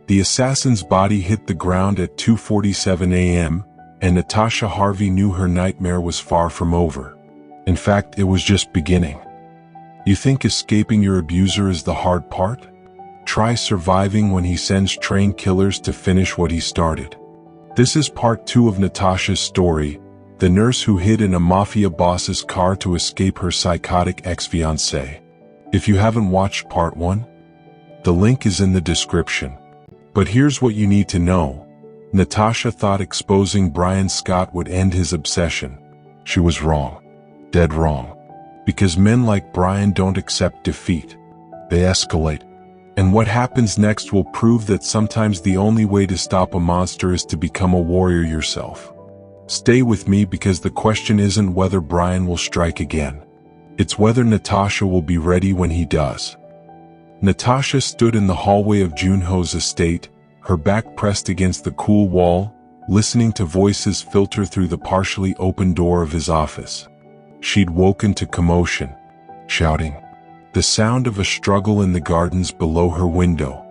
The assassin's body hit the ground at 2:47 a.m., and Natasha Harvey knew her nightmare was far from over. In fact, it was just beginning. You think escaping your abuser is the hard part? Try surviving when he sends trained killers to finish what he started. This is part 2 of Natasha's story, the nurse who hid in a mafia boss's car to escape her psychotic ex-fiancé. If you haven't watched part 1, the link is in the description. But here's what you need to know. Natasha thought exposing Brian Scott would end his obsession. She was wrong. Dead wrong. Because men like Brian don't accept defeat. They escalate. And what happens next will prove that sometimes the only way to stop a monster is to become a warrior yourself. Stay with me because the question isn't whether Brian will strike again. It's whether Natasha will be ready when he does. Natasha stood in the hallway of Jun-ho's estate, her back pressed against the cool wall, listening to voices filter through the partially open door of his office. She'd woken to commotion, shouting, the sound of a struggle in the gardens below her window.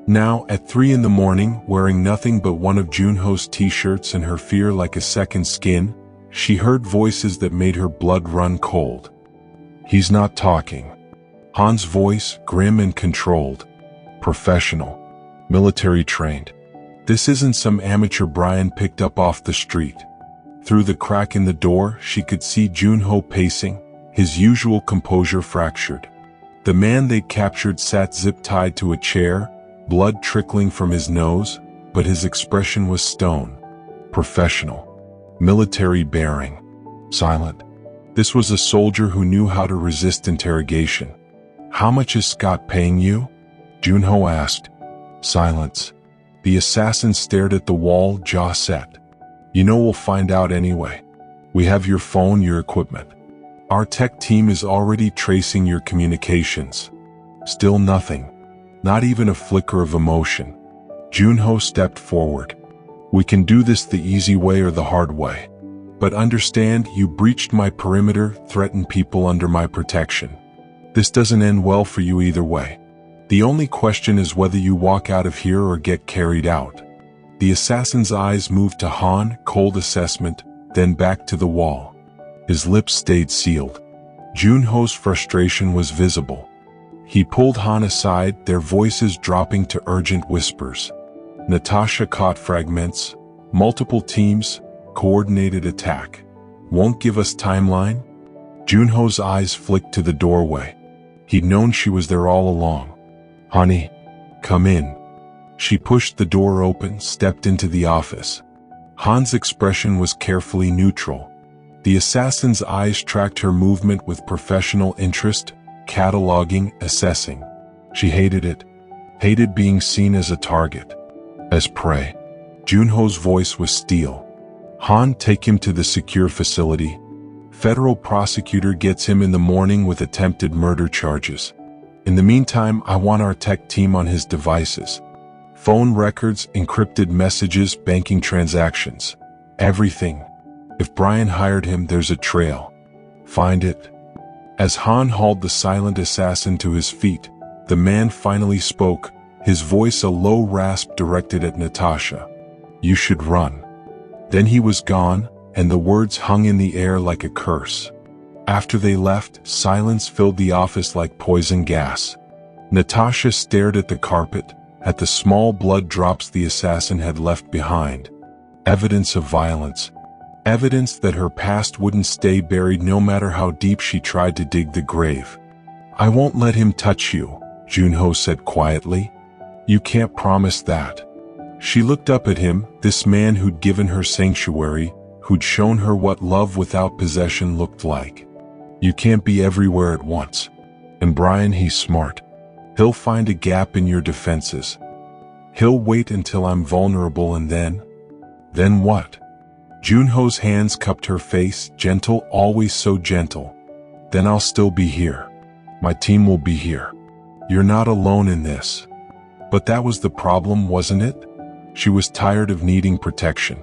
Now, at 3 in the morning, wearing nothing but one of Jun-ho's t-shirts and her fear like a second skin, she heard voices that made her blood run cold. He's not talking. Han's voice, grim and controlled. Professional. Military trained. This isn't some amateur Brian picked up off the street. Through the crack in the door, she could see Jun-ho pacing, his usual composure fractured. The man they'd captured sat zip-tied to a chair, blood trickling from his nose, but his expression was stone. Professional. Military bearing. Silent. This was a soldier who knew how to resist interrogation. How much is Scott paying you? Jun-ho asked. Silence. The assassin stared at the wall, jaw set. You know we'll find out anyway. We have your phone, your equipment. Our tech team is already tracing your communications. Still nothing. Not even a flicker of emotion. Jun-ho stepped forward. We can do this the easy way or the hard way. But understand, you breached my perimeter, threatened people under my protection. This doesn't end well for you either way. The only question is whether you walk out of here or get carried out. The assassin's eyes moved to Han, cold assessment, then back to the wall. His lips stayed sealed. Jun-ho's frustration was visible. He pulled Han aside, their voices dropping to urgent whispers. Natasha caught fragments. Multiple teams, coordinated attack. Won't give us timeline? Jun-ho's eyes flicked to the doorway. He'd known she was there all along. Honey, come in. She pushed the door open, stepped into the office. Han's expression was carefully neutral. The assassin's eyes tracked her movement with professional interest, cataloging, assessing. She hated it. Hated being seen as a target. As prey. Jun-ho's voice was steel. Han, take him to the secure facility. Federal prosecutor gets him in the morning with attempted murder charges. In the meantime, I want our tech team on his devices. Phone records, encrypted messages, banking transactions. Everything. If Brian hired him, there's a trail. Find it. As Han hauled the silent assassin to his feet, the man finally spoke, his voice a low rasp directed at Natasha. You should run. Then he was gone, and the words hung in the air like a curse. After they left, silence filled the office like poison gas. Natasha stared at the carpet, at the small blood drops the assassin had left behind. Evidence of violence. Evidence that her past wouldn't stay buried no matter how deep she tried to dig the grave. I won't let him touch you, Jun-ho said quietly. You can't promise that. She looked up at him, this man who'd given her sanctuary, who'd shown her what love without possession looked like. You can't be everywhere at once. And Brian, he's smart. He'll find a gap in your defenses. He'll wait until I'm vulnerable and then what? Jun-ho's hands cupped her face, gentle, always so gentle. Then I'll still be here. My team will be here. You're not alone in this. But that was the problem, wasn't it? She was tired of needing protection.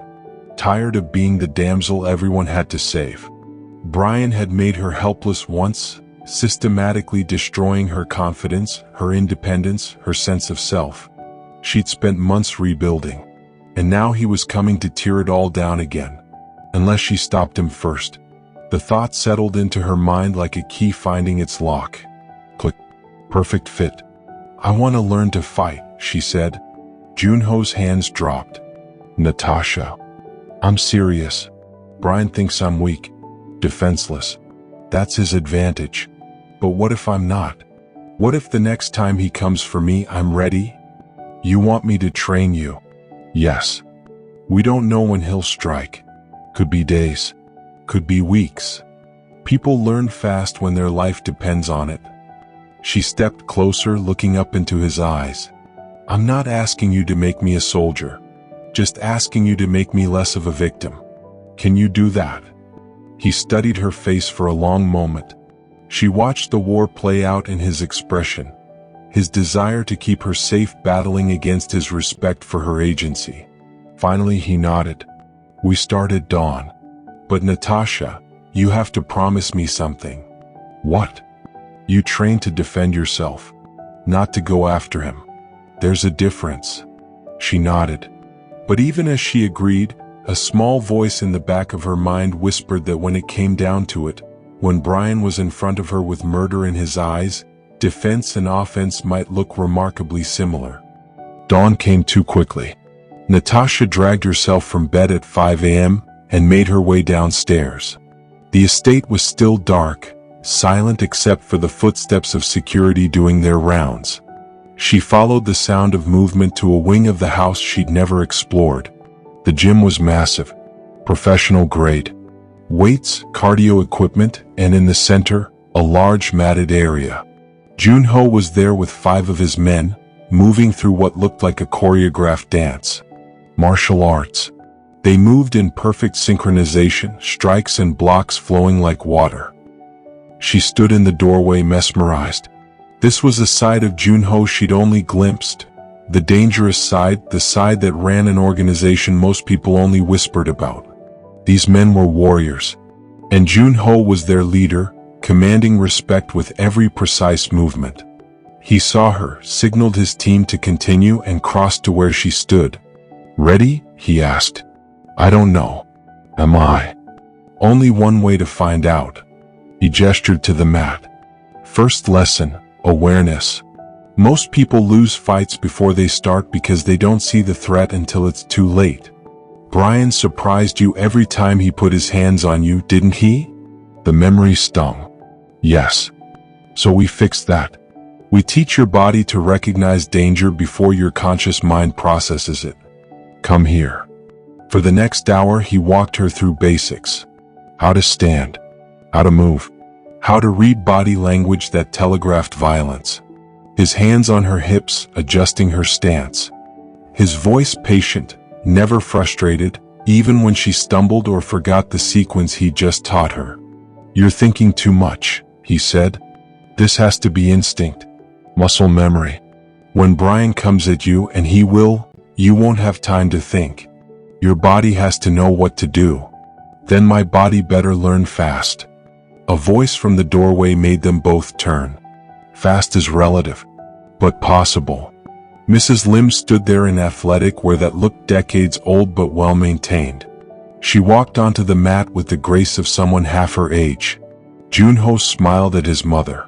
Tired of being the damsel everyone had to save. Brian had made her helpless once, systematically destroying her confidence, her independence, her sense of self. She'd spent months rebuilding, and now he was coming to tear it all down again. Unless she stopped him first. The thought settled into her mind like a key finding its lock. Click. Perfect fit. I want to learn to fight, she said. Jun-ho's hands dropped. Natasha. I'm serious. Brian thinks I'm weak, defenseless. That's his advantage. But what if I'm not? What if the next time he comes for me, I'm ready? You want me to train you? Yes. We don't know when he'll strike. Could be days. Could be weeks. People learn fast when their life depends on it. She stepped closer, looking up into his eyes. I'm not asking you to make me a soldier. Just asking you to make me less of a victim. Can you do that? He studied her face for a long moment. She watched the war play out in his expression, his desire to keep her safe battling against his respect for her agency. Finally he nodded. We start at dawn. But Natasha, you have to promise me something. What? You train to defend yourself, not to go after him. There's a difference. She nodded. But even as she agreed, a small voice in the back of her mind whispered that when it came down to it, when Brian was in front of her with murder in his eyes, defense and offense might look remarkably similar. Dawn came too quickly. Natasha dragged herself from bed at 5 a.m. and made her way downstairs. The estate was still dark, silent except for the footsteps of security doing their rounds. She followed the sound of movement to a wing of the house she'd never explored. The gym was massive, professional grade. Weights, cardio equipment, and in the center, a large matted area. Jun-ho was there with 5 of his men, moving through what looked like a choreographed dance. Martial arts. They moved in perfect synchronization, strikes and blocks flowing like water. She stood in the doorway mesmerized. This was a side of Jun-ho she'd only glimpsed. The dangerous side, the side that ran an organization most people only whispered about. These men were warriors, and Jun-ho was their leader, commanding respect with every precise movement. He saw her, signaled his team to continue, and crossed to where she stood. Ready? He asked. I don't know. Am I? Only one way to find out. He gestured to the mat. First lesson, awareness. Most people lose fights before they start because they don't see the threat until it's too late. Brian surprised you every time he put his hands on you, didn't he? The memory stung. Yes. So we fixed that. We teach your body to recognize danger before your conscious mind processes it. Come here. For the next hour, he walked her through basics. How to stand. How to move. How to read body language that telegraphed violence. His hands on her hips, adjusting her stance. His voice patient, never frustrated, even when she stumbled or forgot the sequence he just taught her. You're thinking too much, he said. This has to be instinct. Muscle memory. When Brian comes at you, and he will, you won't have time to think. Your body has to know what to do. Then my body better learn fast. A voice from the doorway made them both turn. Fast is relative, but possible. Mrs. Lim stood there in athletic wear that looked decades old but well maintained. She walked onto the mat with the grace of someone half her age. Jun-ho smiled at his mother.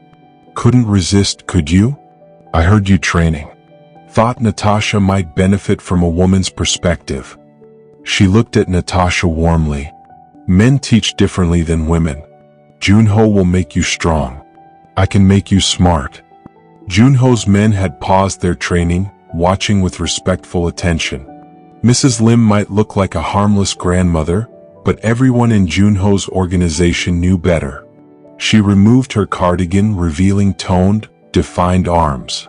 Couldn't resist, could you? I heard you training. Thought Natasha might benefit from a woman's perspective. She looked at Natasha warmly. Men teach differently than women. Jun-ho will make you strong. I can make you smart. Jun-ho's men had paused their training, watching with respectful attention. Mrs. Lim might look like a harmless grandmother, but everyone in Jun-ho's organization knew better. She removed her cardigan, revealing toned, defined arms.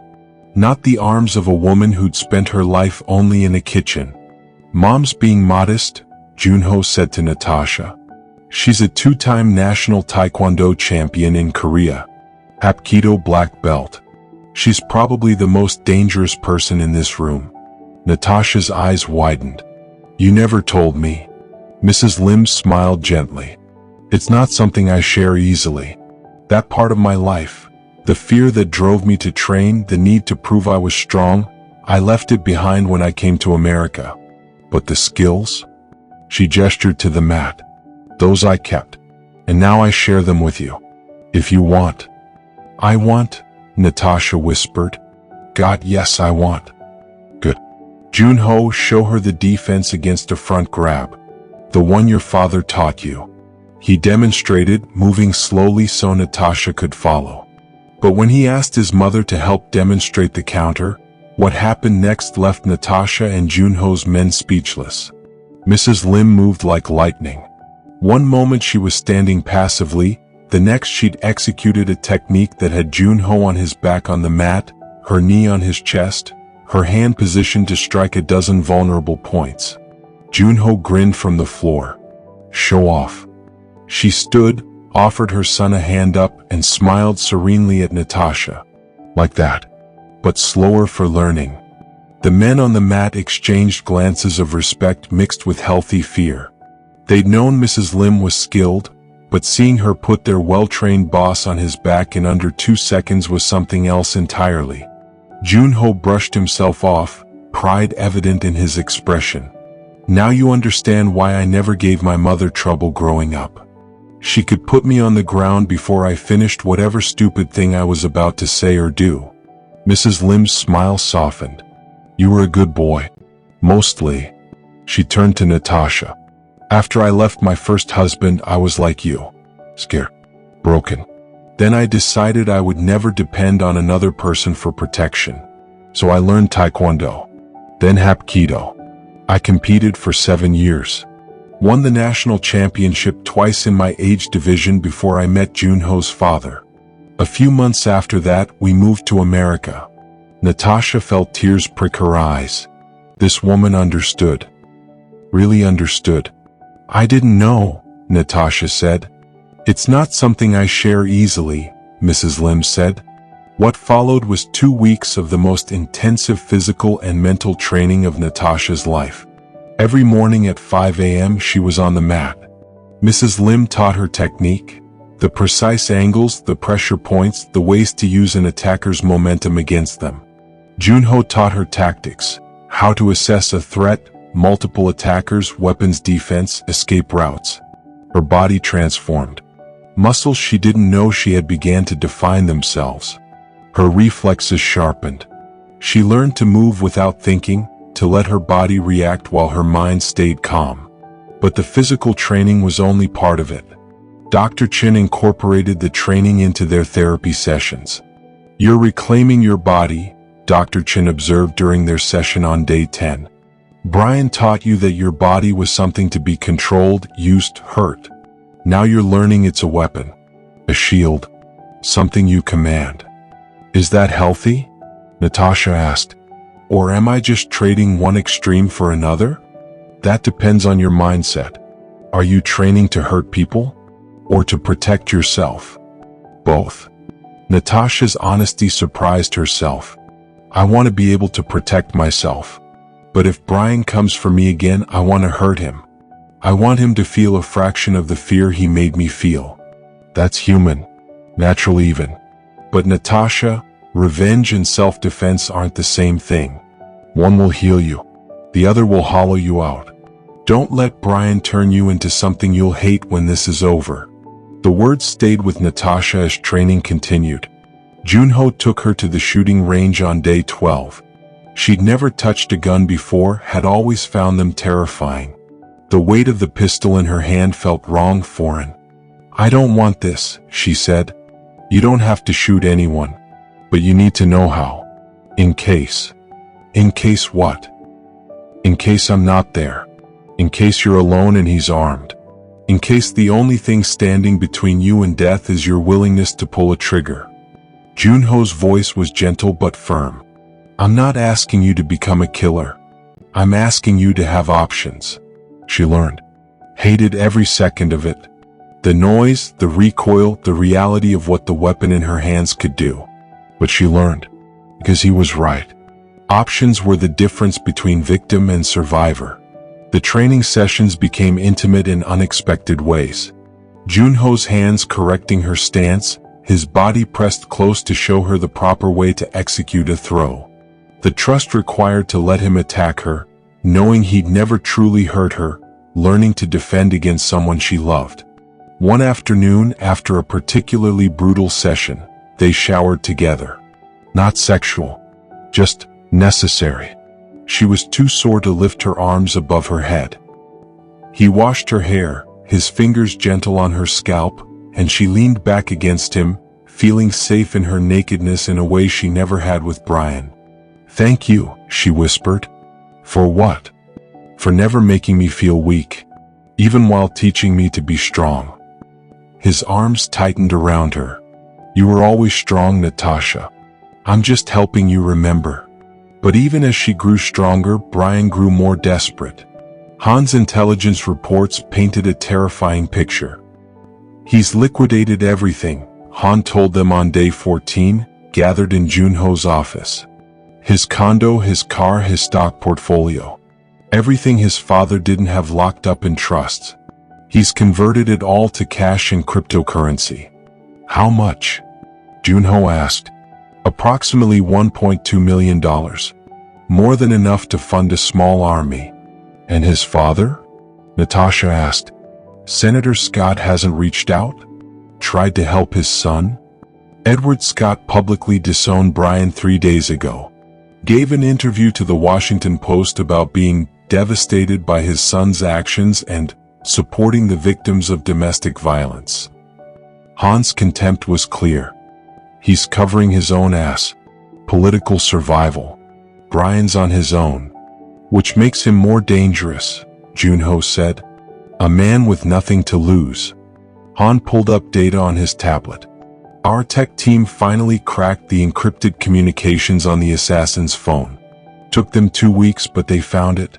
Not the arms of a woman who'd spent her life only in a kitchen. Mom's being modest, Jun-ho said to Natasha. She's a 2-time national taekwondo champion in Korea. Hapkido black belt. She's probably the most dangerous person in this room. Natasha's eyes widened. You never told me. Mrs. Lim smiled gently. It's not something I share easily. That part of my life, the fear that drove me to train, the need to prove I was strong, I left it behind when I came to America. But the skills? She gestured to the mat. Those I kept. And now I share them with you. If you want. I want, Natasha whispered. God, yes, I want. Good. Jun-ho, show her the defense against a front grab. The one your father taught you. He demonstrated, moving slowly so Natasha could follow. But when he asked his mother to help demonstrate the counter, what happened next left Natasha and Jun-ho's men speechless. Mrs. Lim moved like lightning. One moment she was standing passively, the next she'd executed a technique that had Jun-ho on his back on the mat, her knee on his chest, her hand positioned to strike a dozen vulnerable points. Jun-ho grinned from the floor. Show off. She stood, offered her son a hand up, and smiled serenely at Natasha. Like that. But slower for learning. The men on the mat exchanged glances of respect mixed with healthy fear. They'd known Mrs. Lim was skilled, but seeing her put their well-trained boss on his back in under 2 seconds was something else entirely. Jun-ho brushed himself off, pride evident in his expression. Now you understand why I never gave my mother trouble growing up. She could put me on the ground before I finished whatever stupid thing I was about to say or do. Mrs. Lim's smile softened. You were a good boy. Mostly. She turned to Natasha. After I left my first husband, I was like you. Scared. Broken. Then I decided I would never depend on another person for protection. So I learned Taekwondo. Then Hapkido. I competed for 7 years. Won the national championship twice in my age division before I met Jun-ho's father. A few months after that, we moved to America. Natasha felt tears prick her eyes. This woman understood. Really understood. I didn't know, Natasha said. It's not something I share easily, Mrs. Lim said. What followed was 2 weeks of the most intensive physical and mental training of Natasha's life. Every morning at 5 a.m. she was on the mat. Mrs. Lim taught her technique, the precise angles, the pressure points, the ways to use an attacker's momentum against them. Jun-ho taught her tactics, how to assess a threat, multiple attackers, weapons defense, escape routes. Her body transformed. Muscles she didn't know she had began to define themselves. Her reflexes sharpened. She learned to move without thinking, to let her body react while her mind stayed calm. But the physical training was only part of it. Dr. Chin incorporated the training into their therapy sessions. You're reclaiming your body, Dr. Chin observed during their session on day 10. Brian taught you that your body was something to be controlled, used, hurt. Now you're learning it's a weapon, a shield, something you command. Is that healthy? Natasha asked. Or am I just trading one extreme for another? That depends on your mindset. Are you training to hurt people? Or to protect yourself? Both. Natasha's honesty surprised herself. I want to be able to protect myself. But if Brian comes for me again, I want to hurt him. I want him to feel a fraction of the fear he made me feel. That's human. Natural even. But Natasha, revenge and self-defense aren't the same thing. One will heal you. The other will hollow you out. Don't let Brian turn you into something you'll hate when this is over. The words stayed with Natasha as training continued. Jun-ho took her to the shooting range on day 12. She'd never touched a gun before, had always found them terrifying. The weight of the pistol in her hand felt wrong, foreign. I don't want this, she said. You don't have to shoot anyone. But you need to know how. In case. In case what? In case I'm not there. In case you're alone and he's armed. In case the only thing standing between you and death is your willingness to pull a trigger. Jun-ho's voice was gentle but firm. I'm not asking you to become a killer. I'm asking you to have options. She learned. Hated every second of it. The noise, the recoil, the reality of what the weapon in her hands could do. But she learned. Because he was right. Options were the difference between victim and survivor. The training sessions became intimate in unexpected ways. Jun-ho's hands correcting her stance, his body pressed close to show her the proper way to execute a throw. The trust required to let him attack her, knowing he'd never truly hurt her, learning to defend against someone she loved. One afternoon, after a particularly brutal session, they showered together. Not sexual, just necessary. She was too sore to lift her arms above her head. He washed her hair, his fingers gentle on her scalp, and she leaned back against him, feeling safe in her nakedness in a way she never had with Brian. "Thank you," she whispered. "For what?" "For never making me feel weak, even while teaching me to be strong." His arms tightened around her. "You were always strong, Natasha. I'm just helping you remember." But even as she grew stronger, Brian grew more desperate. Han's intelligence reports painted a terrifying picture. "He's liquidated everything," Han told them on day 14, gathered in Jun-ho's office. "His condo, his car, his stock portfolio. Everything his father didn't have locked up in trusts. He's converted it all to cash and cryptocurrency." "How much?" Jun-ho asked. "Approximately $1.2 million. More than enough to fund a small army." "And his father?" Natasha asked. "Senator Scott hasn't reached out? Tried to help his son?" Edward Scott publicly disowned Brian 3 days ago. Gave an interview to the Washington Post about being devastated by his son's actions and supporting the victims of domestic violence. Han's contempt was clear. He's covering his own ass. Political survival. Brian's on his own. Which makes him more dangerous, Jun-ho said. A man with nothing to lose. Han pulled up data on his tablet. Our tech team finally cracked the encrypted communications on the assassin's phone. Took them 2 weeks, but they found it.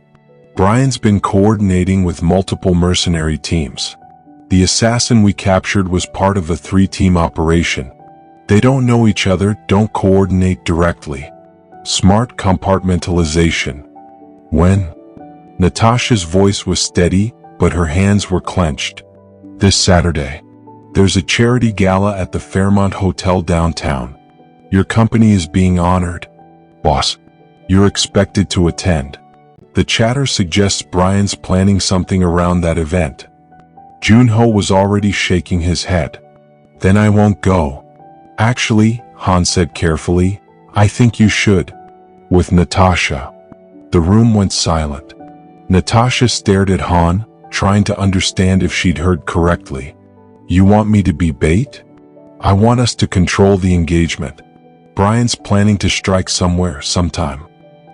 Brian's been coordinating with multiple mercenary teams. The assassin we captured was part of a 3-team operation. They don't know each other, don't coordinate directly. Smart compartmentalization. When? Natasha's voice was steady, but her hands were clenched. This Saturday. There's a charity gala at the Fairmont Hotel downtown. Your company is being honored. Boss, you're expected to attend. The chatter suggests Brian's planning something around that event. Jun-ho was already shaking his head. Then I won't go. Actually, Han said carefully, I think you should. With Natasha. The room went silent. Natasha stared at Han, trying to understand if she'd heard correctly. You want me to be bait? I want us to control the engagement. Brian's planning to strike somewhere, sometime.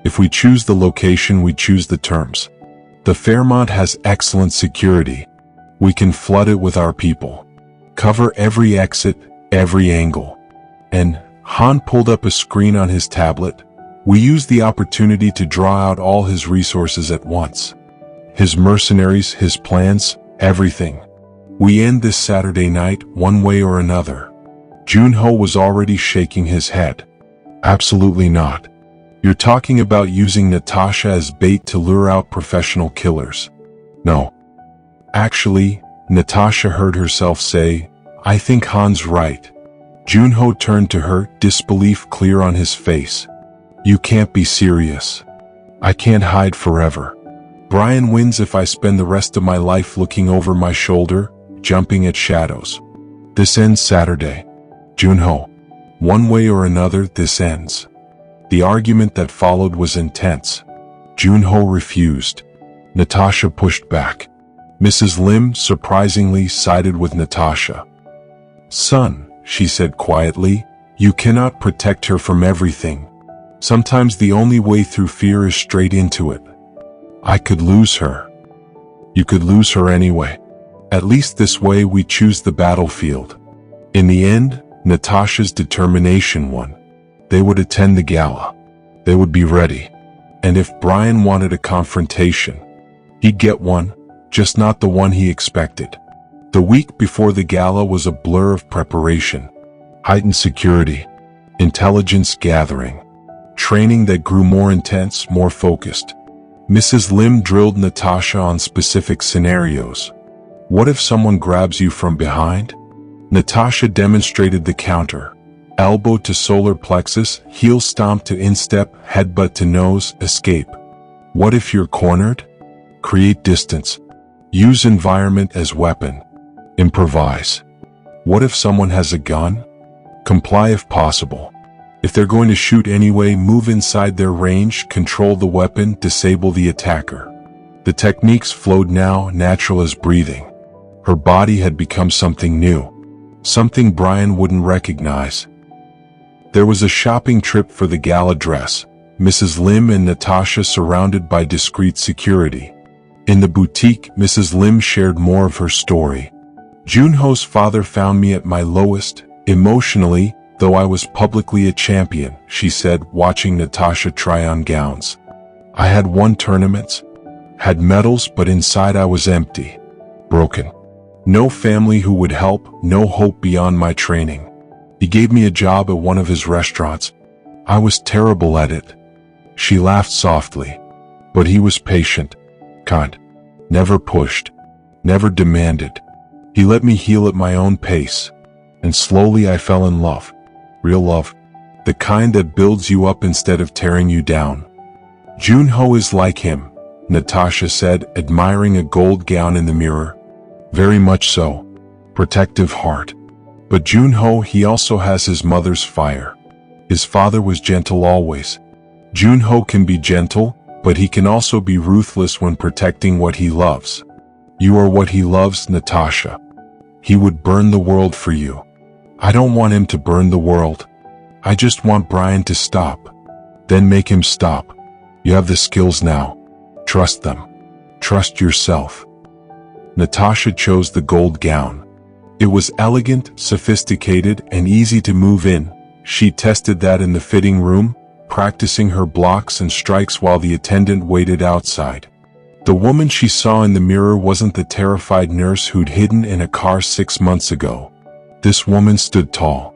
If we choose the location, we choose the terms. The Fairmont has excellent security. We can flood it with our people. Cover every exit, every angle. And Han pulled up a screen on his tablet. We use the opportunity to draw out all his resources at once. His mercenaries, his plans, everything. We end this Saturday night, one way or another. Jun-ho was already shaking his head. Absolutely not. You're talking about using Natasha as bait to lure out professional killers. No. Actually, Natasha heard herself say, I think Han's right. Jun-ho turned to her, disbelief clear on his face. You can't be serious. I can't hide forever. Brian wins if I spend the rest of my life looking over my shoulder, jumping at shadows. This ends Saturday. Jun-ho. One way or another, this ends. The argument that followed was intense. Jun-ho refused. Natasha pushed back. Mrs. Lim, surprisingly, sided with Natasha. Son, she said quietly, you cannot protect her from everything. Sometimes the only way through fear is straight into it. I could lose her. You could lose her anyway. At least this way we choose the battlefield. In the end, Natasha's determination won. They would attend the gala. They would be ready. And if Brian wanted a confrontation, he'd get one, just not the one he expected. The week before the gala was a blur of preparation. Heightened security. Intelligence gathering. Training that grew more intense, more focused. Mrs. Lim drilled Natasha on specific scenarios. What if someone grabs you from behind? Natasha demonstrated the counter. Elbow to solar plexus, heel stomp to instep, headbutt to nose, escape. What if you're cornered? Create distance. Use environment as weapon. Improvise. What if someone has a gun? Comply if possible. If they're going to shoot anyway, move inside their range, control the weapon, disable the attacker. The techniques flowed now, natural as breathing. Her body had become something new. Something Brian wouldn't recognize. There was a shopping trip for the gala dress. Mrs. Lim and Natasha surrounded by discreet security. In the boutique, Mrs. Lim shared more of her story. Jun-ho's father found me at my lowest, emotionally, though I was publicly a champion, she said, watching Natasha try on gowns. I had won tournaments, had medals, but inside I was empty, broken. No family who would help, no hope beyond my training. He gave me a job at one of his restaurants. I was terrible at it. She laughed softly. But he was patient, kind, never pushed, never demanded. He let me heal at my own pace. And slowly I fell in love. Real love. The kind that builds you up instead of tearing you down. Jun-ho is like him, Natasha said, admiring a gold gown in the mirror. Very much so. Protective heart. But Jun-ho, he also has his mother's fire. His father was gentle always. Jun-ho can be gentle, but he can also be ruthless when protecting what he loves. You are what he loves, Natasha. He would burn the world for you. I don't want him to burn the world. I just want Brian to stop. Then make him stop. You have the skills now. Trust them. Trust yourself. Natasha chose the gold gown. It was elegant, sophisticated, and easy to move in. She tested that in the fitting room, practicing her blocks and strikes while the attendant waited outside. The woman she saw in the mirror wasn't the terrified nurse who'd hidden in a car 6 months ago. This woman stood tall,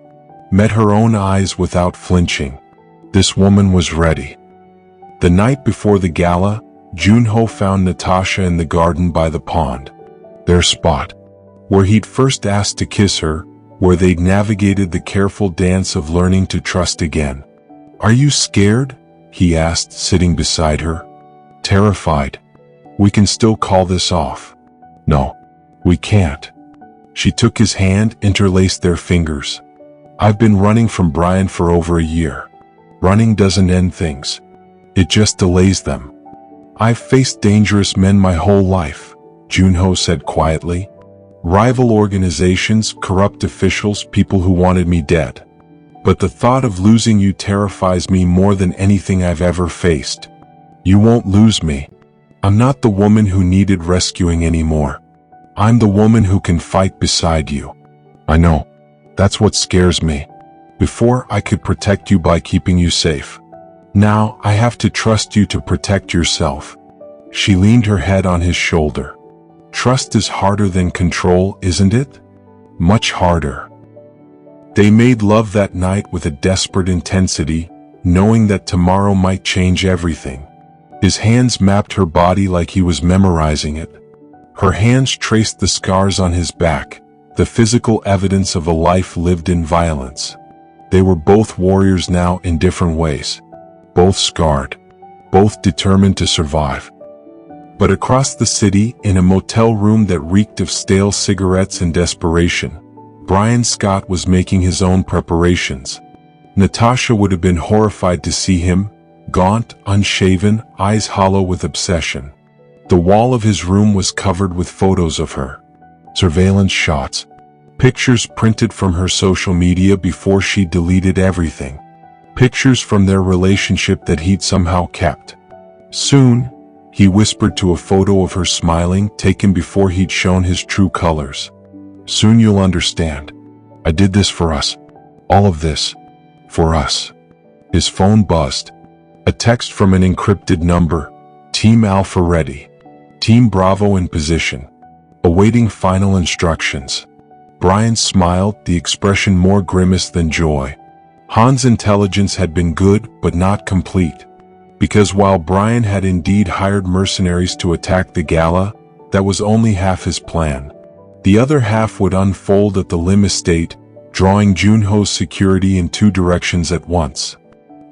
met her own eyes without flinching. This woman was ready. The night before the gala, Jun-ho found Natasha in the garden by the pond. Their spot, where he'd first asked to kiss her, where they'd navigated the careful dance of learning to trust again. Are you scared? He asked, sitting beside her. Terrified. We can still call this off. No, we can't. She took his hand, interlaced their fingers. I've been running from Brian for over a year. Running doesn't end things. It just delays them. I've faced dangerous men my whole life, Jun-ho said quietly. Rival organizations, corrupt officials, people who wanted me dead. But the thought of losing you terrifies me more than anything I've ever faced. You won't lose me. I'm not the woman who needed rescuing anymore. I'm the woman who can fight beside you. I know. That's what scares me. Before, I could protect you by keeping you safe. Now, I have to trust you to protect yourself. She leaned her head on his shoulder. Trust is harder than control, isn't it? Much harder. They made love that night with a desperate intensity, knowing that tomorrow might change everything. His hands mapped her body like he was memorizing it. Her hands traced the scars on his back, the physical evidence of a life lived in violence. They were both warriors now in different ways. Both scarred. Both determined to survive. But across the city, in a motel room that reeked of stale cigarettes and desperation, Brian Scott was making his own preparations. Natasha would have been horrified to see him, gaunt, unshaven, eyes hollow with obsession. The wall of his room was covered with photos of her. Surveillance shots. Pictures printed from her social media before she deleted everything. Pictures from their relationship that he'd somehow kept. Soon, he whispered to a photo of her smiling, taken before he'd shown his true colors. Soon you'll understand. I did this for us. All of this. For us. His phone buzzed. A text from an encrypted number. Team Alpha ready. Team Bravo in position. Awaiting final instructions. Brian smiled, the expression more grimace than joy. Han's intelligence had been good, but not complete. Because while Brian had indeed hired mercenaries to attack the gala, that was only half his plan. The other half would unfold at the Lim estate, drawing Jun-ho's security in two directions at once.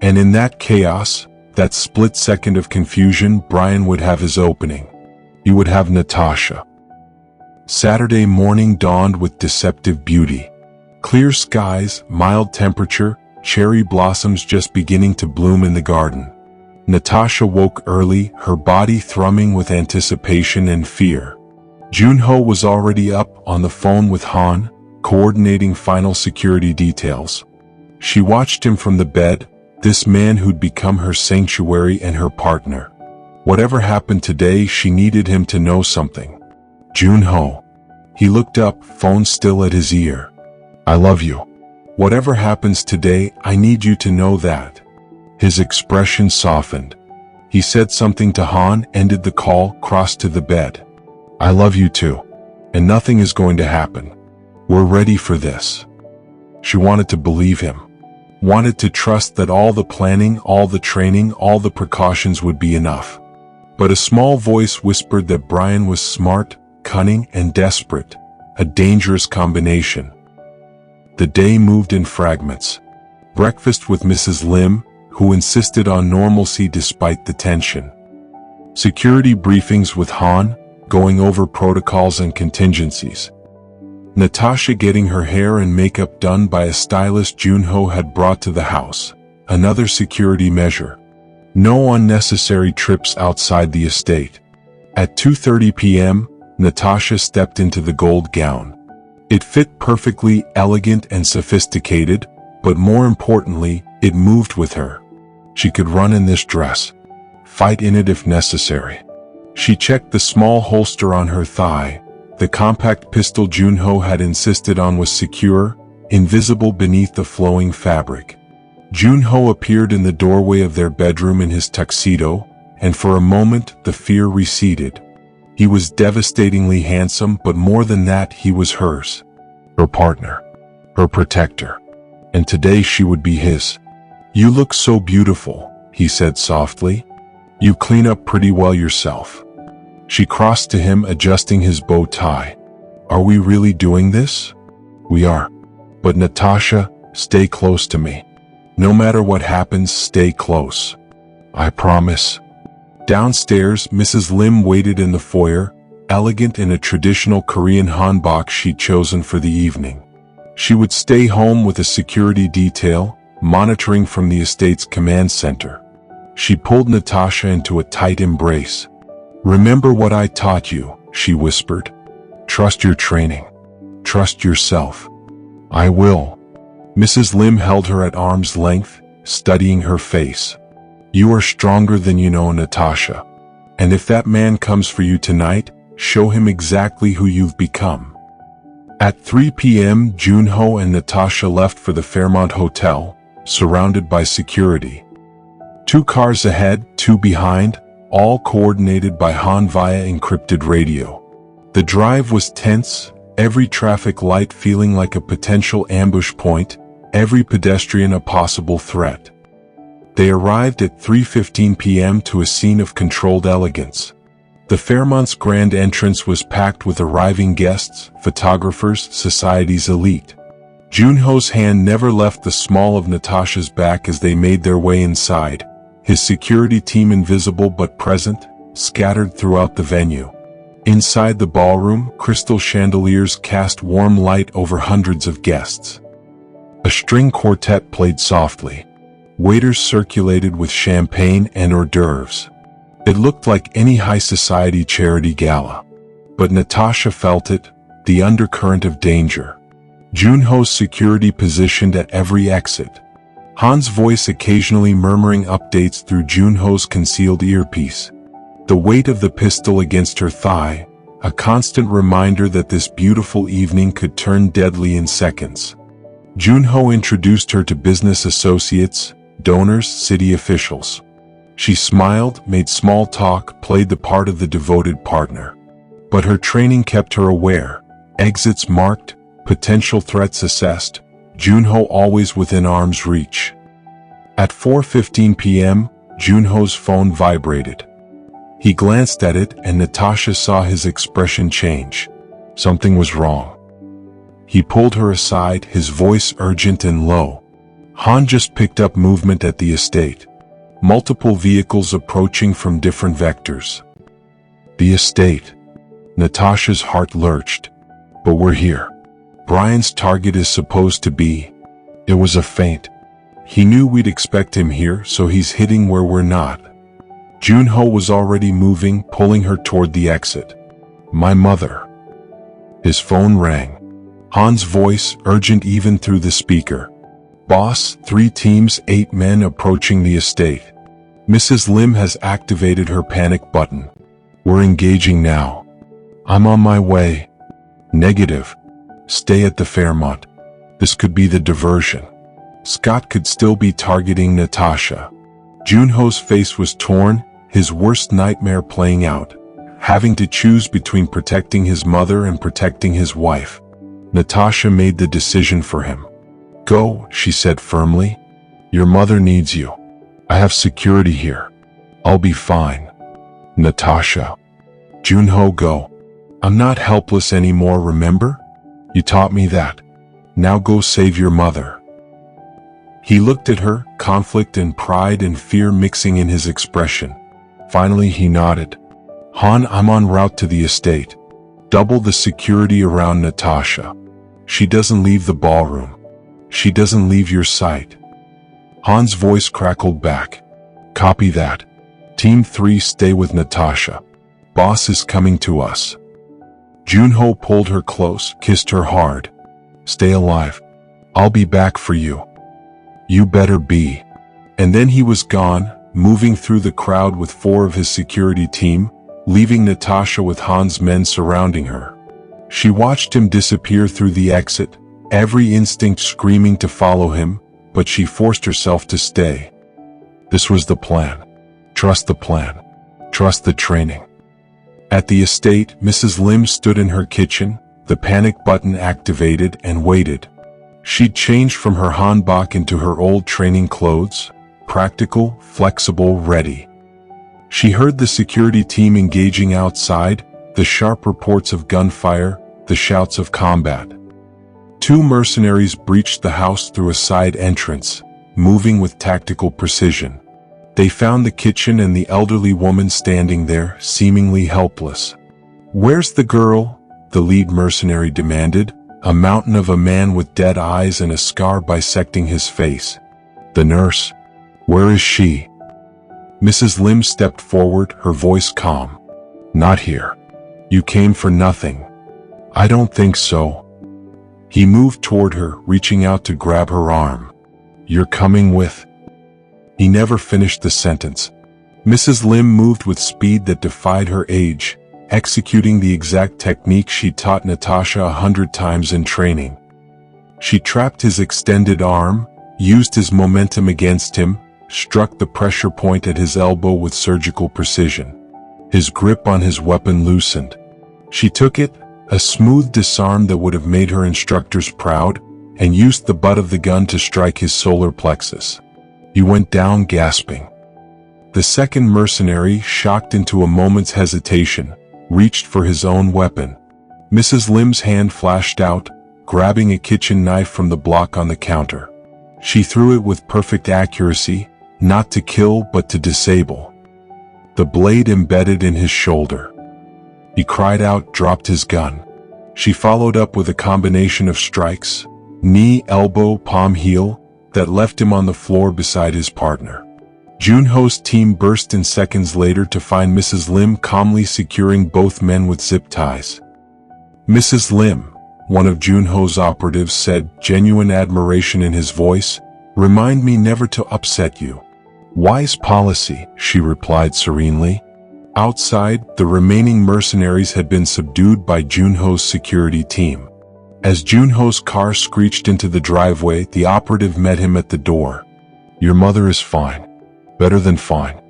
And in that chaos, that split second of confusion, Brian would have his opening. He would have Natasha. Saturday morning dawned with deceptive beauty. Clear skies, mild temperature, cherry blossoms just beginning to bloom in the garden. Natasha woke early, her body thrumming with anticipation and fear. Jun-ho was already up on the phone with Han, coordinating final security details. She watched him from the bed, this man who'd become her sanctuary and her partner. Whatever happened today, she needed him to know something. Jun-ho. He looked up, phone still at his ear. I love you. Whatever happens today, I need you to know that. His expression softened. He said something to Han, ended the call, crossed to the bed. I love you too. And nothing is going to happen. We're ready for this. She wanted to believe him. Wanted to trust that all the planning, all the training, all the precautions would be enough. But a small voice whispered that Brian was smart, cunning, and desperate. A dangerous combination. The day moved in fragments. Breakfast with Mrs. Lim, who insisted on normalcy despite the tension. Security briefings with Han, going over protocols and contingencies. Natasha getting her hair and makeup done by a stylist Jun-ho had brought to the house. Another security measure. No unnecessary trips outside the estate. At 2:30 p.m., Natasha stepped into the gold gown. It fit perfectly, elegant and sophisticated, but more importantly, it moved with her. She could run in this dress. Fight in it if necessary. She checked the small holster on her thigh. The compact pistol Jun-ho had insisted on was secure, invisible beneath the flowing fabric. Jun-ho appeared in the doorway of their bedroom in his tuxedo, and for a moment the fear receded. He was devastatingly handsome, but more than that, he was hers. Her partner. Her protector. And today she would be his. You look so beautiful, he said softly. You clean up pretty well yourself. She crossed to him, adjusting his bow tie. Are we really doing this? We are. But Natasha, stay close to me. No matter what happens, stay close. I promise. Downstairs, Mrs. Lim waited in the foyer, elegant in a traditional Korean hanbok she'd chosen for the evening. She would stay home with a security detail, monitoring from the estate's command center. She pulled Natasha into a tight embrace. Remember what I taught you, she whispered. Trust your training. Trust yourself. I will. Mrs. Lim held her at arm's length, studying her face. You are stronger than you know, Natasha. And if that man comes for you tonight, show him exactly who you've become. At 3 p.m., Jun-ho and Natasha left for the Fairmont Hotel, surrounded by security. 2 cars ahead, 2 behind, all coordinated by Han via encrypted radio. The drive was tense, every traffic light feeling like a potential ambush point, every pedestrian a possible threat. They arrived at 3:15 p.m. to a scene of controlled elegance. The Fairmont's grand entrance was packed with arriving guests, photographers, society's elite. Jun-ho's hand never left the small of Natasha's back as they made their way inside, his security team invisible but present, scattered throughout the venue. Inside the ballroom, crystal chandeliers cast warm light over hundreds of guests. A string quartet played softly. Waiters circulated with champagne and hors d'oeuvres. It looked like any high society charity gala. But Natasha felt it, the undercurrent of danger. Jun-ho's security positioned at every exit. Han's voice occasionally murmuring updates through Jun-ho's concealed earpiece. The weight of the pistol against her thigh, a constant reminder that this beautiful evening could turn deadly in seconds. Jun-ho introduced her to business associates, donors, city officials. She smiled, made small talk, played the part of the devoted partner. But her training kept her aware. Exits marked, potential threats assessed, Jun-ho always within arm's reach. At 4:15 p.m., Jun-ho's phone vibrated. He glanced at it and Natasha saw his expression change. Something was wrong. He pulled her aside, his voice urgent and low. Han just picked up movement at the estate. Multiple vehicles approaching from different vectors. The estate. Natasha's heart lurched. But we're here. Brian's target is supposed to be. It was a feint. He knew we'd expect him here, so he's hitting where we're not. Jun-ho was already moving, pulling her toward the exit. My mother. His phone rang. Han's voice, urgent even through the speaker. Boss, 3 teams, 8 men approaching the estate. Mrs. Lim has activated her panic button. We're engaging now. I'm on my way. Negative. Stay at the Fairmont. This could be the diversion. Scott could still be targeting Natasha. Jun-ho's face was torn, his worst nightmare playing out, having to choose between protecting his mother and protecting his wife. Natasha made the decision for him. Go, she said firmly. Your mother needs you. I have security here. I'll be fine. Natasha. Jun-ho, go. I'm not helpless anymore, remember? You taught me that. Now go save your mother. He looked at her, conflict and pride and fear mixing in his expression. Finally he nodded. Han, I'm en route to the estate. Double the security around Natasha. She doesn't leave the ballroom. She doesn't leave your sight. Han's voice crackled back. Copy that. Team 3 stay with Natasha. Boss is coming to us. Jun-ho pulled her close, kissed her hard. Stay alive. I'll be back for you. You better be. And then he was gone, moving through the crowd with 4 of his security team, leaving Natasha with Han's men surrounding her. She watched him disappear through the exit, every instinct screaming to follow him, but she forced herself to stay. This was the plan. Trust the plan. Trust the training. At the estate, Mrs. Lim stood in her kitchen, the panic button activated, and waited. She'd changed from her hanbok into her old training clothes, practical, flexible, ready. She heard the security team engaging outside, the sharp reports of gunfire, the shouts of combat. 2 mercenaries breached the house through a side entrance, moving with tactical precision. They found the kitchen and the elderly woman standing there, seemingly helpless. Where's the girl? The lead mercenary demanded, a mountain of a man with dead eyes and a scar bisecting his face. The nurse. Where is she? Mrs. Lim stepped forward, her voice calm. Not here. You came for nothing. I don't think so. He moved toward her, reaching out to grab her arm. You're coming with. He never finished the sentence. Mrs. Lim moved with speed that defied her age, executing the exact technique she taught Natasha 100 times in training. She trapped his extended arm, used his momentum against him, struck the pressure point at his elbow with surgical precision. His grip on his weapon loosened. She took it, a smooth disarm that would have made her instructors proud, and used the butt of the gun to strike his solar plexus. He went down gasping. The second mercenary, shocked into a moment's hesitation, reached for his own weapon. Mrs. Lim's hand flashed out, grabbing a kitchen knife from the block on the counter. She threw it with perfect accuracy, not to kill but to disable. The blade embedded in his shoulder. He cried out, dropped his gun. She followed up with a combination of strikes, knee, elbow, palm, heel, that left him on the floor beside his partner. Jun-ho's team burst in seconds later to find Mrs. Lim calmly securing both men with zip ties. Mrs. Lim, one of Jun-ho's operatives said, genuine admiration in his voice, remind me never to upset you. Wise policy, she replied serenely. Outside, the remaining mercenaries had been subdued by Jun-ho's security team. As Jun-ho's car screeched into the driveway, the operative met him at the door. Your mother is fine. Better than fine.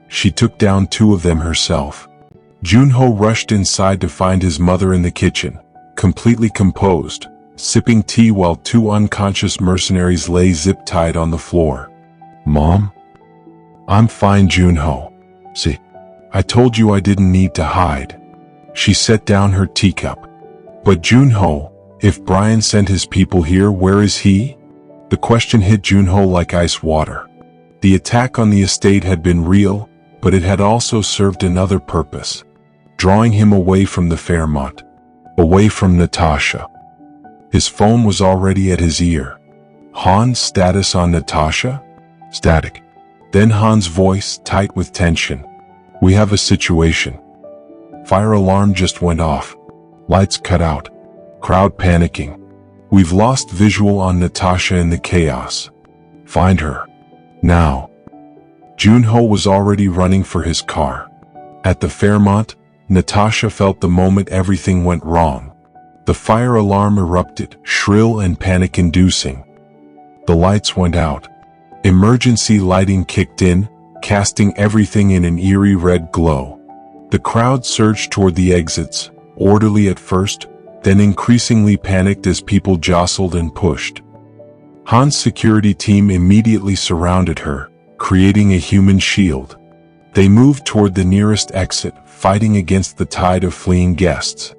She took down 2 of them herself. Jun-ho rushed inside to find his mother in the kitchen, completely composed, sipping tea while 2 unconscious mercenaries lay zip-tied on the floor. Mom? I'm fine, Jun-ho. See, I told you I didn't need to hide. She set down her teacup. But Jun-ho, If Brian sent his people here, where is he? The question hit Jun-ho like ice water. The attack on the estate had been real, but it had also served another purpose, drawing him away from the Fairmont, away from Natasha. His phone was already at his ear. Han's status on Natasha? Static. Then Han's voice, tight with tension. We have a situation. Fire alarm just went off. Lights cut out. Crowd panicking. We've lost visual on Natasha in the chaos. Find her. Now. Jun-ho was already running for his car. At the Fairmont, Natasha felt the moment everything went wrong. The fire alarm erupted, shrill and panic-inducing. The lights went out. Emergency lighting kicked in, casting everything in an eerie red glow. The crowd surged toward the exits, orderly at first, then increasingly panicked as people jostled and pushed. Han's security team immediately surrounded her, creating a human shield. They moved toward the nearest exit, fighting against the tide of fleeing guests.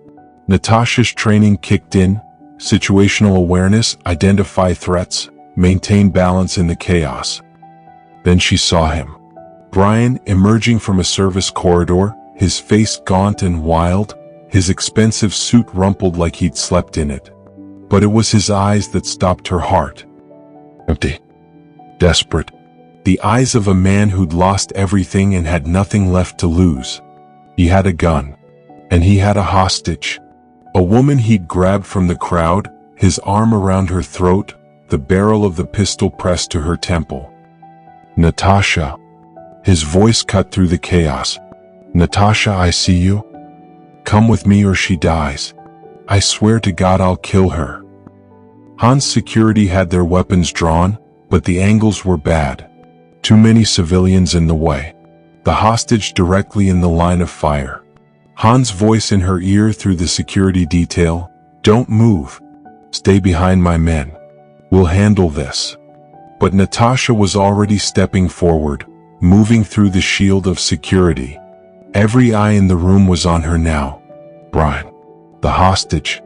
Natasha's training kicked in, situational awareness, identify threats, maintain balance in the chaos. Then she saw him. Brian, emerging from a service corridor, his face gaunt and wild, his expensive suit rumpled like he'd slept in it. But it was his eyes that stopped her heart. Empty. Desperate. The eyes of a man who'd lost everything and had nothing left to lose. He had a gun. And he had a hostage. A woman he'd grabbed from the crowd, his arm around her throat, the barrel of the pistol pressed to her temple. Natasha. His voice cut through the chaos. Natasha, I see you. Come with me or she dies. I swear to God I'll kill her. Han's security had their weapons drawn, but the angles were bad. Too many civilians in the way. The hostage directly in the line of fire. Han's voice in her ear through the security detail. Don't move. Stay behind my men. We'll handle this. But Natasha was already stepping forward, moving through the shield of security. Every eye in the room was on her now. Brian. The hostage.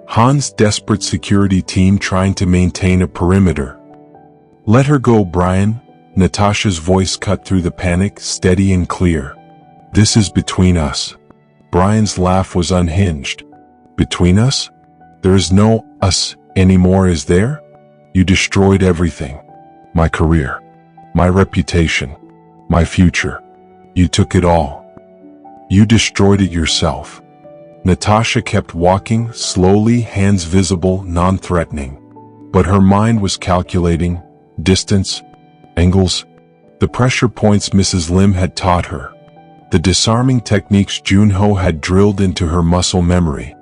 Han's desperate security team trying to maintain a perimeter. Let her go, Brian. Natasha's voice cut through the panic, steady and clear. This is between us. Brian's laugh was unhinged. Between us? There is no us anymore, is there? You destroyed everything. My career. My reputation. My future. You took it all. You destroyed it yourself. Natasha kept walking, slowly, hands visible, non-threatening. But her mind was calculating, distance, angles, the pressure points Mrs. Lim had taught her, the disarming techniques Jun-ho had drilled into her muscle memory.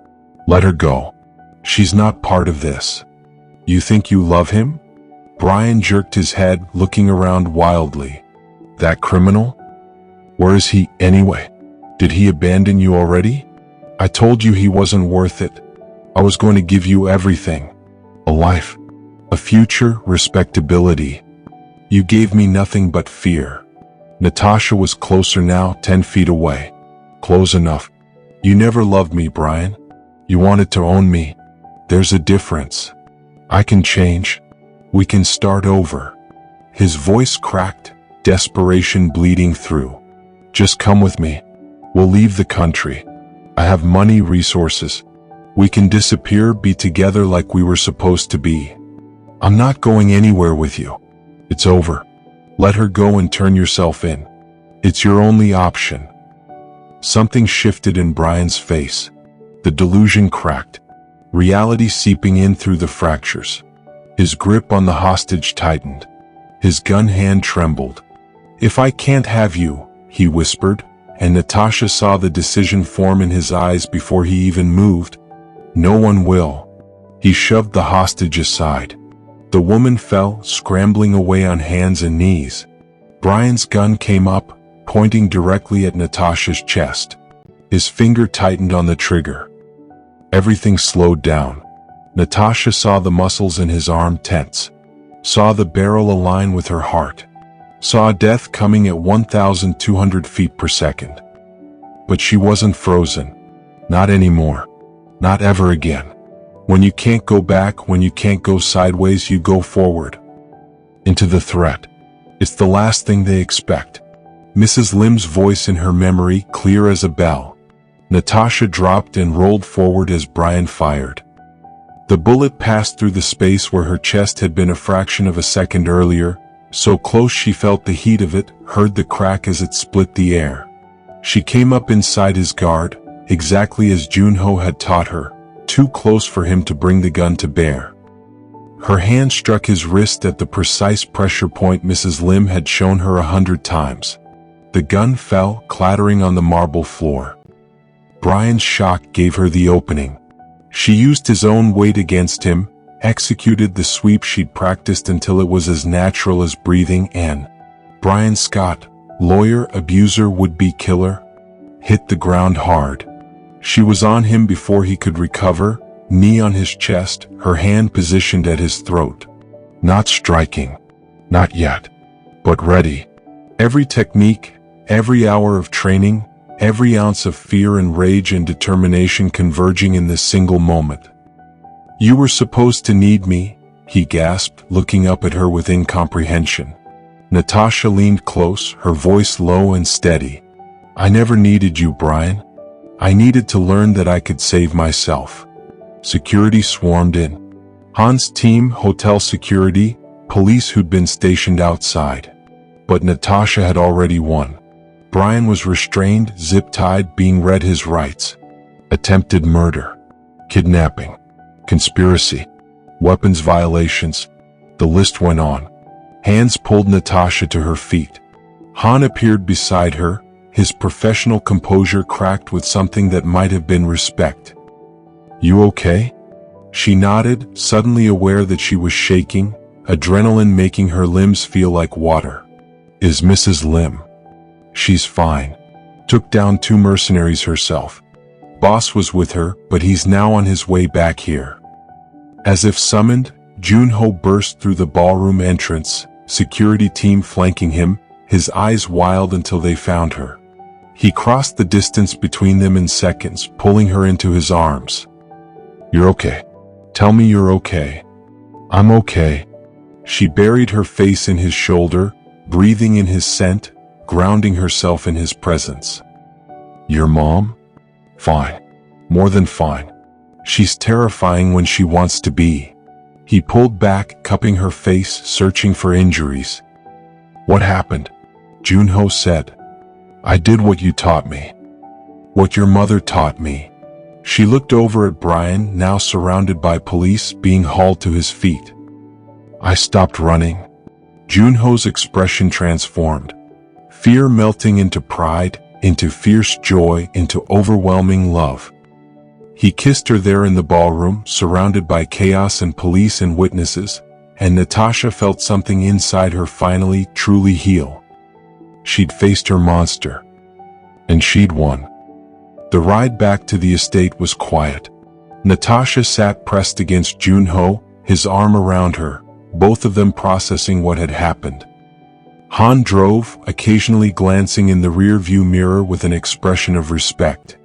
Let her go. She's not part of this. You think you love him? Brian jerked his head, looking around wildly. That criminal? Where is he anyway? Did he abandon you already? I told you he wasn't worth it. I was going to give you everything. A life. A future, respectability. You gave me nothing but fear. Natasha was closer now, 10 feet away. Close enough. You never loved me, Brian. You wanted to own me. There's a difference. I can change. We can start over. His voice cracked, desperation bleeding through. Just come with me. We'll leave the country. I have money, resources. We can disappear, be together like we were supposed to be. I'm not going anywhere with you. It's over. Let her go and turn yourself in. It's your only option. Something shifted in Brian's face. The delusion cracked, reality seeping in through the fractures. His grip on the hostage tightened. His gun hand trembled. If I can't have you, he whispered, and Natasha saw the decision form in his eyes before he even moved. No one will. He shoved the hostage aside. The woman fell, scrambling away on hands and knees. Brian's gun came up, pointing directly at Natasha's chest. His finger tightened on the trigger. Everything slowed down. Natasha saw the muscles in his arm tense. Saw the barrel align with her heart. Saw death coming at 1,200 feet per second. But she wasn't frozen. Not anymore. Not ever again. When you can't go back, when you can't go sideways, you go forward. Into the threat. It's the last thing they expect. Mrs. Lim's voice in her memory, clear as a bell. Natasha dropped and rolled forward as Brian fired. The bullet passed through the space where her chest had been a fraction of a second earlier, so close she felt the heat of it, heard the crack as it split the air. She came up inside his guard, exactly as Jun-ho had taught her, too close for him to bring the gun to bear. Her hand struck his wrist at the precise pressure point Mrs. Lim had shown her 100 times. The gun fell, clattering on the marble floor. Brian's shock gave her the opening. She used his own weight against him, executed the sweep she'd practiced until it was as natural as breathing, and Brian Scott, lawyer, abuser, would-be killer, hit the ground hard. She was on him before he could recover, knee on his chest, her hand positioned at his throat. Not striking. Not yet. But ready. Every technique, every hour of training, every ounce of fear and rage and determination converging in this single moment. "You were supposed to need me," he gasped, looking up at her with incomprehension. Natasha leaned close, her voice low and steady. "I never needed you, Brian. I needed to learn that I could save myself." Security swarmed in. Han's team, hotel security, police who'd been stationed outside. But Natasha had already won. Brian was restrained, zip-tied, being read his rights. Attempted murder. Kidnapping. Conspiracy. Weapons violations. The list went on. Hands pulled Natasha to her feet. Han appeared beside her, his professional composure cracked with something that might have been respect. "You okay?" She nodded, suddenly aware that she was shaking, adrenaline making her limbs feel like water. "Is Mrs. Lim?" "She's fine. Took down 2 mercenaries herself. Boss was with her, but he's now on his way back here." As if summoned, Jun-ho burst through the ballroom entrance, security team flanking him, his eyes wild until they found her. He crossed the distance between them in seconds, pulling her into his arms. "You're okay. Tell me you're okay." "I'm okay." She buried her face in his shoulder, breathing in his scent, grounding herself in his presence. "Your mom?" "Fine. More than fine. She's terrifying when she wants to be." He pulled back, cupping her face, searching for injuries. "What happened?" Jun-ho said. "I did what you taught me. What your mother taught me." She looked over at Brian, now surrounded by police, being hauled to his feet. "I stopped running." Jun-ho's expression transformed. Fear melting into pride, into fierce joy, into overwhelming love. He kissed her there in the ballroom, surrounded by chaos and police and witnesses, and Natasha felt something inside her finally, truly heal. She'd faced her monster. And she'd won. The ride back to the estate was quiet. Natasha sat pressed against Jun-ho, his arm around her, both of them processing what had happened. Han drove, occasionally glancing in the rear-view mirror with an expression of respect.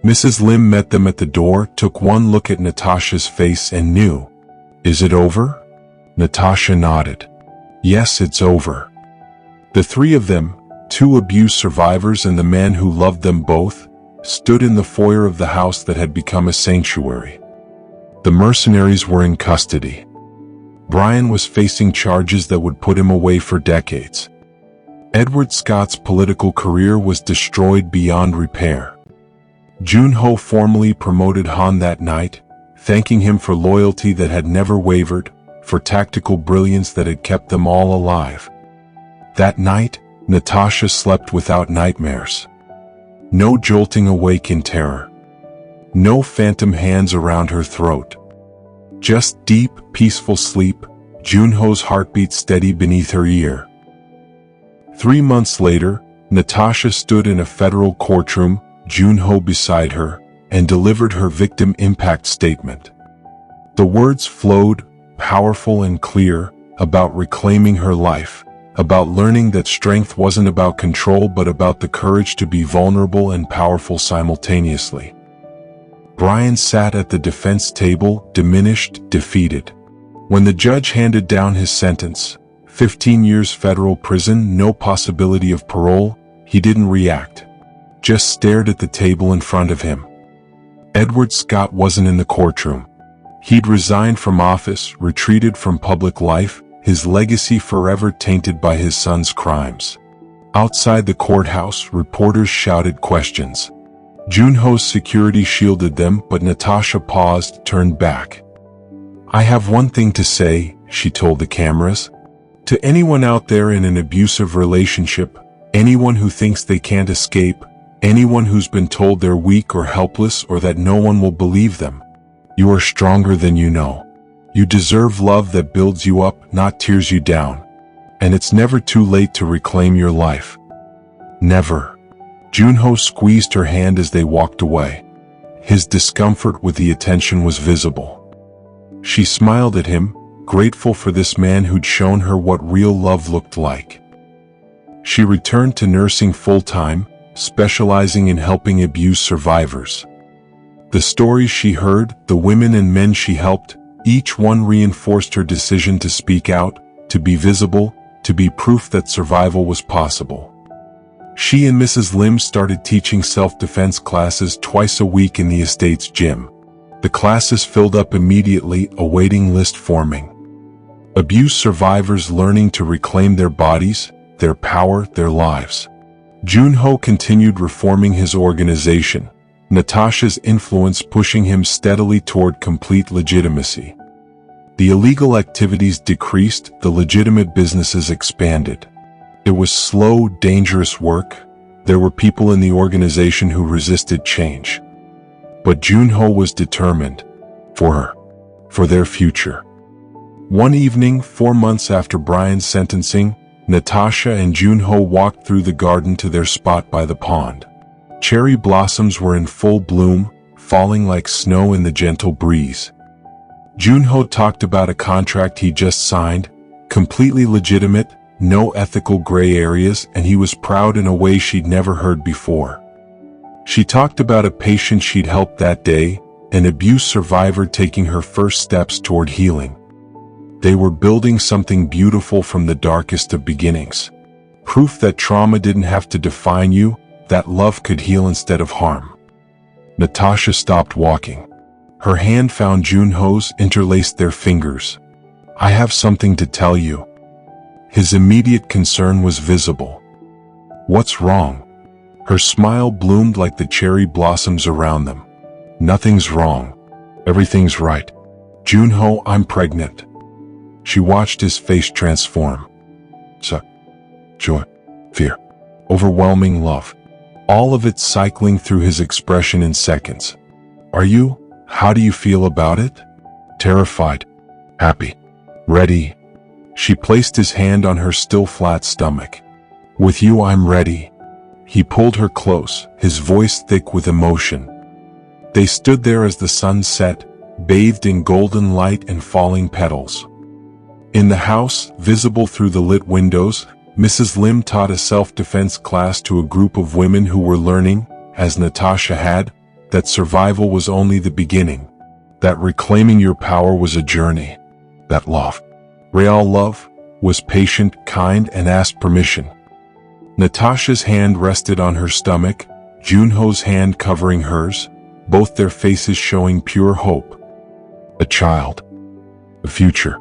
Mrs. Lim met them at the door, took one look at Natasha's face and knew. "Is it over?" Natasha nodded. "Yes, it's over." The 3 of them, 2 abuse survivors and the man who loved them both, stood in the foyer of the house that had become a sanctuary. The mercenaries were in custody. Brian was facing charges that would put him away for decades. Edward Scott's political career was destroyed beyond repair. Jun-ho formally promoted Han that night, thanking him for loyalty that had never wavered, for tactical brilliance that had kept them all alive. That night, Natasha slept without nightmares. No jolting awake in terror. No phantom hands around her throat. Just deep, peaceful sleep, Jun-ho's heartbeat steady beneath her ear. 3 months later, Natasha stood in a federal courtroom, Jun-ho beside her, and delivered her victim impact statement. The words flowed, powerful and clear, about reclaiming her life, about learning that strength wasn't about control but about the courage to be vulnerable and powerful simultaneously. Brian sat at the defense table, diminished, defeated. When the judge handed down his sentence, 15 years federal prison, no possibility of parole, he didn't react. Just stared at the table in front of him. Edward Scott wasn't in the courtroom. He'd resigned from office, retreated from public life, his legacy forever tainted by his son's crimes. Outside the courthouse, reporters shouted questions. Jun-ho's security shielded them, but Natasha paused, turned back. "I have one thing to say," she told the cameras. "To anyone out there in an abusive relationship, anyone who thinks they can't escape, anyone who's been told they're weak or helpless or that no one will believe them, you are stronger than you know. You deserve love that builds you up, not tears you down. And it's never too late to reclaim your life. Never." Jun-ho squeezed her hand as they walked away. His discomfort with the attention was visible. She smiled at him, grateful for this man who'd shown her what real love looked like. She returned to nursing full-time, specializing in helping abuse survivors. The stories she heard, the women and men she helped, each one reinforced her decision to speak out, to be visible, to be proof that survival was possible. She and Mrs. Lim started teaching self-defense classes twice a week in the estate's gym. The classes filled up immediately, a waiting list forming. Abuse survivors learning to reclaim their bodies, their power, their lives. Jun-ho continued reforming his organization, Natasha's influence pushing him steadily toward complete legitimacy. The illegal activities decreased, the legitimate businesses expanded. It was slow, dangerous work. There were people in the organization who resisted change. But Jun-ho was determined. For her. For their future. One evening, 4 months after Brian's sentencing, Natasha and Jun-ho walked through the garden to their spot by the pond. Cherry blossoms were in full bloom, falling like snow in the gentle breeze. Jun-ho talked about a contract he just signed, completely legitimate, no ethical gray areas, and he was proud in a way she'd never heard before. She talked about a patient she'd helped that day, an abuse survivor taking her first steps toward healing. They were building something beautiful from the darkest of beginnings. Proof that trauma didn't have to define you, that love could heal instead of harm. Natasha stopped walking. Her hand found Jun-ho's, interlaced their fingers. "I have something to tell you." His immediate concern was visible. "What's wrong?" Her smile bloomed like the cherry blossoms around them. "Nothing's wrong. Everything's right. Jun-ho, I'm pregnant." She watched his face transform. Joy, fear, overwhelming love. All of it cycling through his expression in seconds. "Are you? How do you feel about it?" "Terrified. Happy. Ready." She placed his hand on her still flat stomach. "With you I'm ready." He pulled her close, his voice thick with emotion. They stood there as the sun set, bathed in golden light and falling petals. In the house, visible through the lit windows, Mrs. Lim taught a self-defense class to a group of women who were learning, as Natasha had, that survival was only the beginning, that reclaiming your power was a journey, that love, real love, was patient, kind, and asked permission. Natasha's hand rested on her stomach, Jun-ho's hand covering hers, both their faces showing pure hope. A child. A future.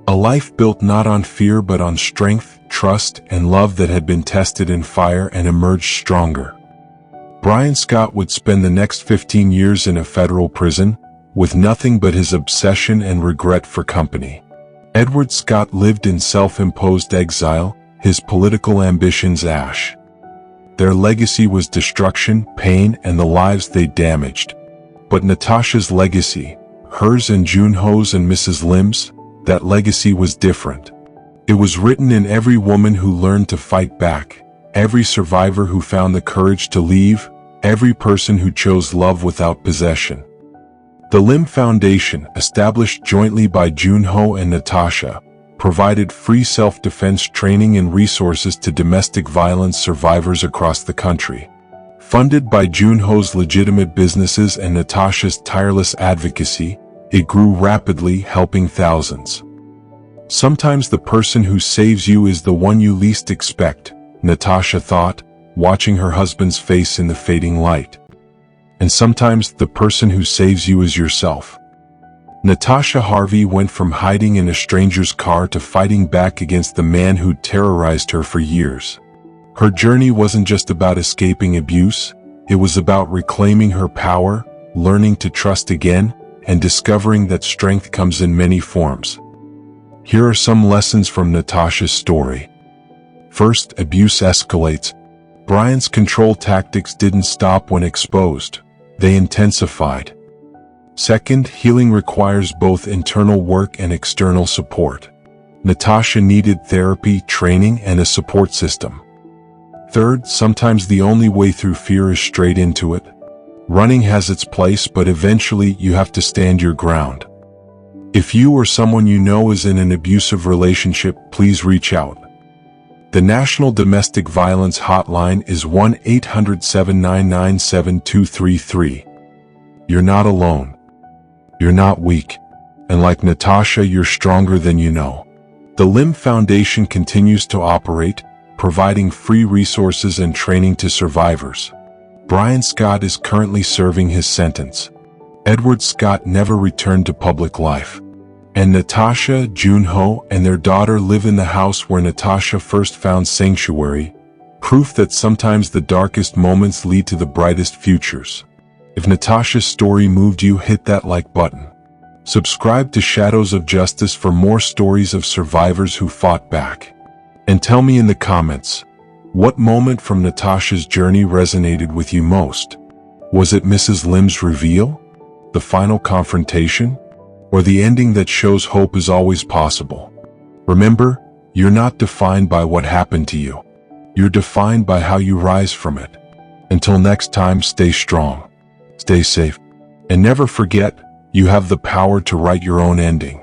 A life built not on fear but on strength, trust, and love that had been tested in fire and emerged stronger. Brian Scott would spend the next 15 years in a federal prison, with nothing but his obsession and regret for company. Edward Scott lived in self-imposed exile, his political ambitions ash. Their legacy was destruction, pain, and the lives they damaged. But Natasha's legacy, hers and Jun-ho's and Mrs. Lim's, that legacy was different. It was written in every woman who learned to fight back, every survivor who found the courage to leave, every person who chose love without possession. The Lim Foundation, established jointly by Jun-ho and Natasha, provided free self-defense training and resources to domestic violence survivors across the country. Funded by Jun-ho's legitimate businesses and Natasha's tireless advocacy, it grew rapidly, helping thousands. Sometimes the person who saves you is the one you least expect, Natasha thought, watching her husband's face in the fading light. And sometimes the person who saves you is yourself. Natasha Harvey went from hiding in a stranger's car to fighting back against the man who'd terrorized her for years. Her journey wasn't just about escaping abuse, it was about reclaiming her power, learning to trust again, and discovering that strength comes in many forms. Here are some lessons from Natasha's story. First, abuse escalates. Brian's control tactics didn't stop when exposed. They intensified. Second, healing requires both internal work and external support. Natasha needed therapy, training, and a support system. Third, sometimes the only way through fear is straight into it. Running has its place, but eventually you have to stand your ground. If you or someone you know is in an abusive relationship, please reach out. The National Domestic Violence Hotline is 1-800-799-7233. You're not alone. You're not weak. And like Natasha, you're stronger than you know. The Limb Foundation continues to operate, providing free resources and training to survivors. Brian Scott is currently serving his sentence. Edward Scott never returned to public life. And Natasha, Jun-ho, and their daughter live in the house where Natasha first found sanctuary, proof that sometimes the darkest moments lead to the brightest futures. If Natasha's story moved you, hit that like button. Subscribe to Shadows of Justice for more stories of survivors who fought back. And tell me in the comments, what moment from Natasha's journey resonated with you most? Was it Mrs. Lim's reveal? The final confrontation? Or the ending that shows hope is always possible? Remember, you're not defined by what happened to you. You're defined by how you rise from it. Until next time, stay strong, stay safe, and never forget, you have the power to write your own ending.